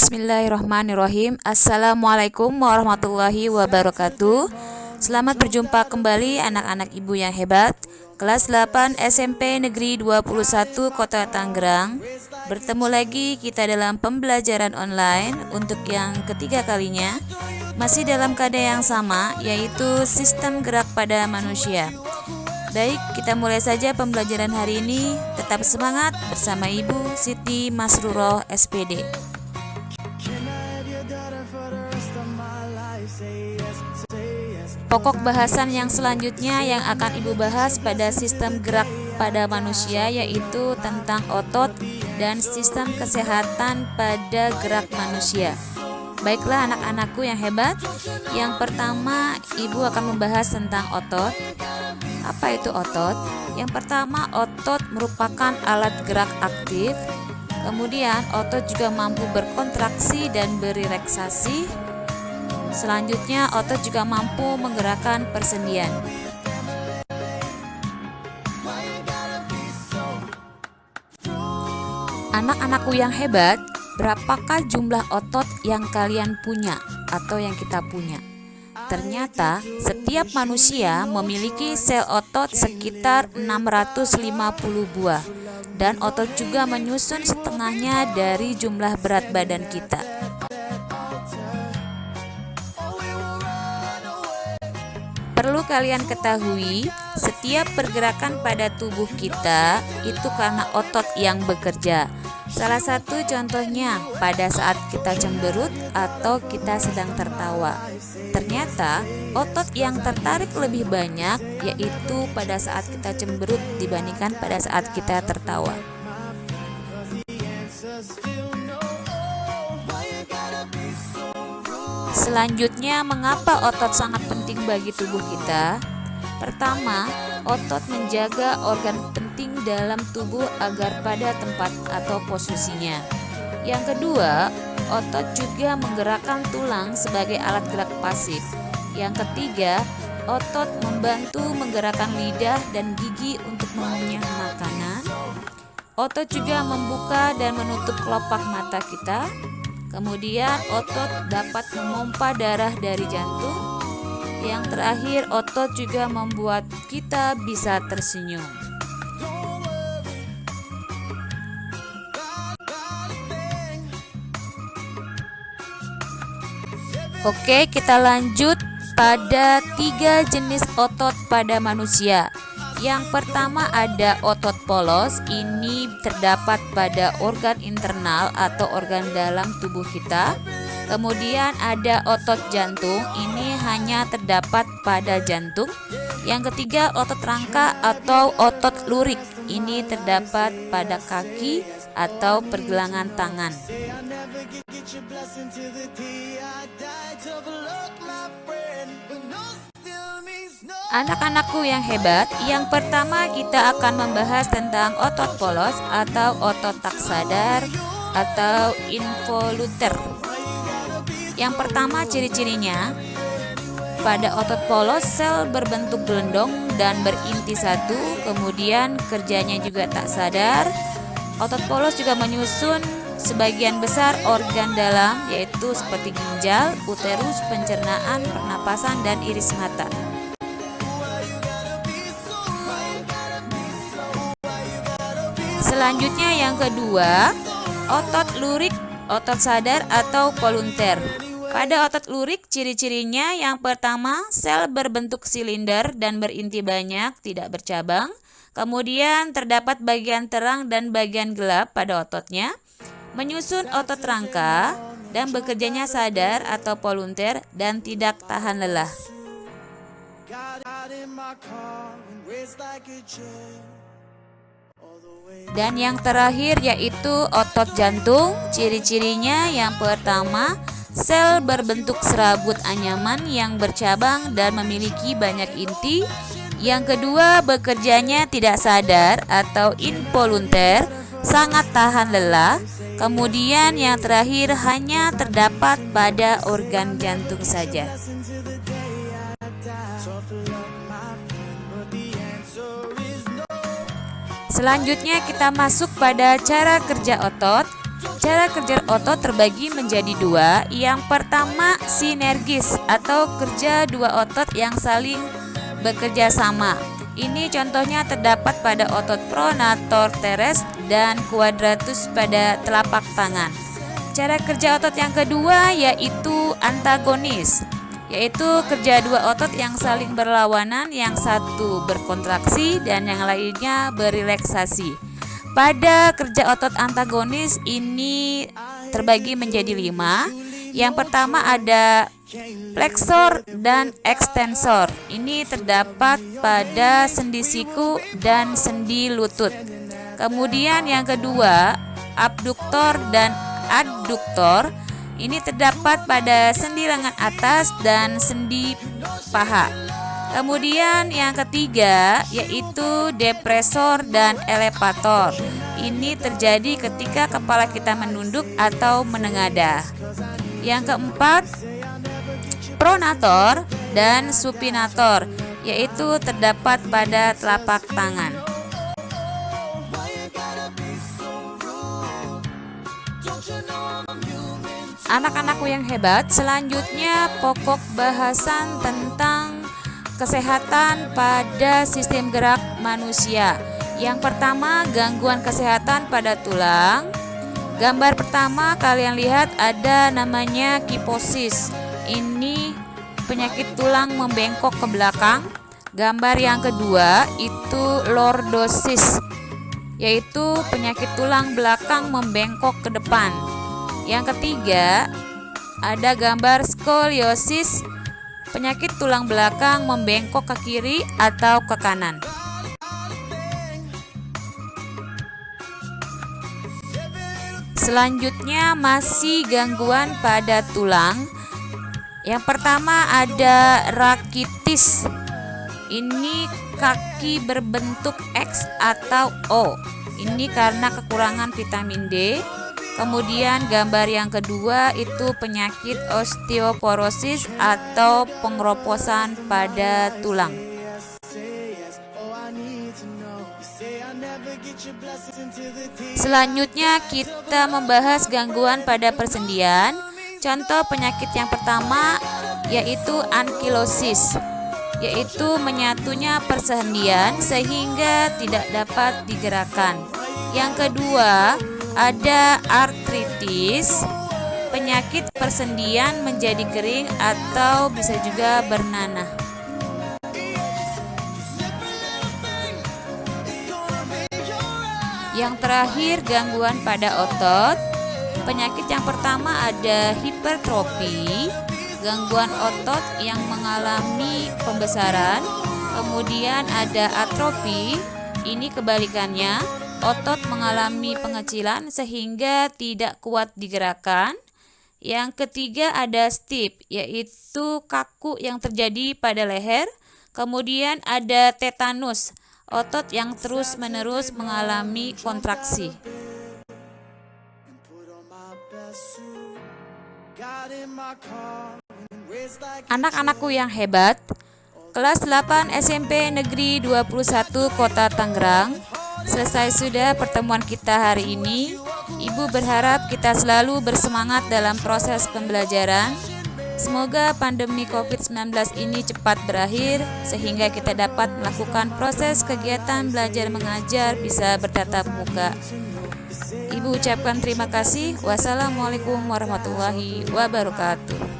Bismillahirrahmanirrahim. Assalamualaikum warahmatullahi wabarakatuh. Selamat berjumpa kembali anak-anak ibu yang hebat. Kelas 8 SMP Negeri 21 Kota Tangerang. Bertemu lagi kita dalam pembelajaran online untuk yang ketiga kalinya. Masih dalam keadaan yang sama, yaitu sistem gerak pada manusia. Baik, kita mulai saja pembelajaran hari ini. Tetap semangat bersama Ibu Siti Masruroh SPD. Pokok bahasan yang selanjutnya yang akan Ibu bahas pada sistem gerak pada manusia yaitu tentang otot dan sistem kesehatan pada gerak manusia. Baiklah anak-anakku yang hebat. Yang pertama, Ibu akan membahas tentang otot. Apa itu otot? Yang pertama, otot merupakan alat gerak aktif. Kemudian, otot juga mampu berkontraksi dan berelaksasi. Selanjutnya, otot juga mampu menggerakkan persendian. Anak-anakku yang hebat, berapakah jumlah otot yang kalian punya atau yang kita punya? Ternyata setiap manusia memiliki sel otot sekitar 650 buah dan otot juga menyusun setengahnya dari jumlah berat badan kita. Perlu kalian ketahui, setiap pergerakan pada tubuh kita itu karena otot yang bekerja. Salah satu contohnya pada saat kita cemberut atau kita sedang tertawa. Ternyata otot yang tertarik lebih banyak yaitu pada saat kita cemberut dibandingkan pada saat kita tertawa. Selanjutnya, mengapa otot sangat penting bagi tubuh kita? Pertama, otot menjaga organ penting dalam tubuh agar pada tempat atau posisinya. Yang kedua, otot juga menggerakkan tulang sebagai alat gerak pasif. Yang ketiga, otot membantu menggerakkan lidah dan gigi untuk mengunyah makanan. Otot juga membuka dan menutup kelopak mata kita. Kemudian, otot dapat memompa darah dari jantung. Yang terakhir, otot juga membuat kita bisa tersenyum. Oke, kita lanjut pada 3 jenis otot pada manusia. Yang pertama ada otot polos. Ini terdapat pada organ internal atau organ dalam tubuh kita. Kemudian ada otot jantung, ini hanya terdapat pada jantung. Yang ketiga otot rangka atau otot lurik, ini terdapat pada kaki atau pergelangan tangan. Anak-anakku yang hebat, yang pertama kita akan membahas tentang otot polos atau otot tak sadar atau involuter. Yang pertama ciri-cirinya, pada otot polos sel berbentuk gelendong dan berinti satu, kemudian kerjanya juga tak sadar. Otot polos juga menyusun sebagian besar organ dalam yaitu seperti ginjal, uterus, pencernaan, pernapasan, dan iris mata. Selanjutnya yang kedua, otot lurik, otot sadar atau volunteer. Pada otot lurik, ciri-cirinya yang pertama, sel berbentuk silinder dan berinti banyak, tidak bercabang. Kemudian terdapat bagian terang dan bagian gelap pada ototnya. Menyusun otot rangka dan bekerjanya sadar atau volunteer dan tidak tahan lelah. Dan yang terakhir yaitu otot jantung. Ciri-cirinya yang pertama, sel berbentuk serabut anyaman yang bercabang dan memiliki banyak inti. Yang kedua, bekerjanya tidak sadar atau involunteer, sangat tahan lelah. Kemudian yang terakhir hanya terdapat pada organ jantung saja. Selanjutnya kita masuk pada cara kerja otot. Cara kerja otot terbagi menjadi dua. Yang pertama sinergis atau kerja dua otot yang saling bekerja sama. Ini contohnya terdapat pada otot pronator teres dan quadratus pada telapak tangan. Cara kerja otot yang kedua yaitu antagonis, yaitu kerja dua otot yang saling berlawanan, yang satu berkontraksi dan yang lainnya berelaksasi. Pada kerja otot antagonis ini terbagi menjadi 5. Yang pertama ada flexor dan ekstensor. Ini terdapat pada sendi siku dan sendi lutut. Kemudian yang kedua, abduktor dan adduktor. Ini terdapat pada sendi lengan atas dan sendi paha. Kemudian yang ketiga yaitu depresor dan elevator. Ini terjadi ketika kepala kita menunduk atau menengadah. Yang keempat, pronator dan supinator, yaitu terdapat pada telapak tangan. Anak-anakku yang hebat, selanjutnya pokok bahasan tentang kesehatan pada sistem gerak manusia. Yang pertama, gangguan kesehatan pada tulang. Gambar pertama kalian lihat ada namanya kiposis. Ini penyakit tulang membengkok ke belakang. Gambar yang kedua itu lordosis, yaitu penyakit tulang belakang membengkok ke depan. Yang ketiga ada gambar skoliosis, penyakit tulang belakang membengkok ke kiri atau ke kanan. Selanjutnya masih gangguan pada tulang. Yang pertama ada rakitis. Ini kaki berbentuk X atau O. Ini karena kekurangan vitamin D. Kemudian gambar yang kedua itu penyakit osteoporosis atau pengeroposan pada tulang. Selanjutnya kita membahas gangguan pada persendian. Contoh penyakit yang pertama yaitu ankilosis, yaitu menyatunya persendian sehingga tidak dapat digerakkan. Yang kedua ada artritis, penyakit persendian menjadi kering atau bisa juga bernanah. Yang terakhir gangguan pada otot. Penyakit yang pertama ada hipertrofi, gangguan otot yang mengalami pembesaran. Kemudian ada atrofi, ini kebalikannya, otot mengalami pengecilan sehingga tidak kuat digerakkan. Yang ketiga ada stiff, yaitu kaku yang terjadi pada leher. Kemudian ada tetanus, otot yang terus-menerus mengalami kontraksi. Anak-anakku yang hebat, kelas 8 SMP Negeri 21 Kota Tangerang, selesai sudah pertemuan kita hari ini. Ibu berharap kita selalu bersemangat dalam proses pembelajaran. Semoga pandemi COVID-19 ini cepat berakhir sehingga kita dapat melakukan proses kegiatan belajar mengajar bisa bertatap muka. Ibu ucapkan terima kasih. Wassalamualaikum warahmatullahi wabarakatuh.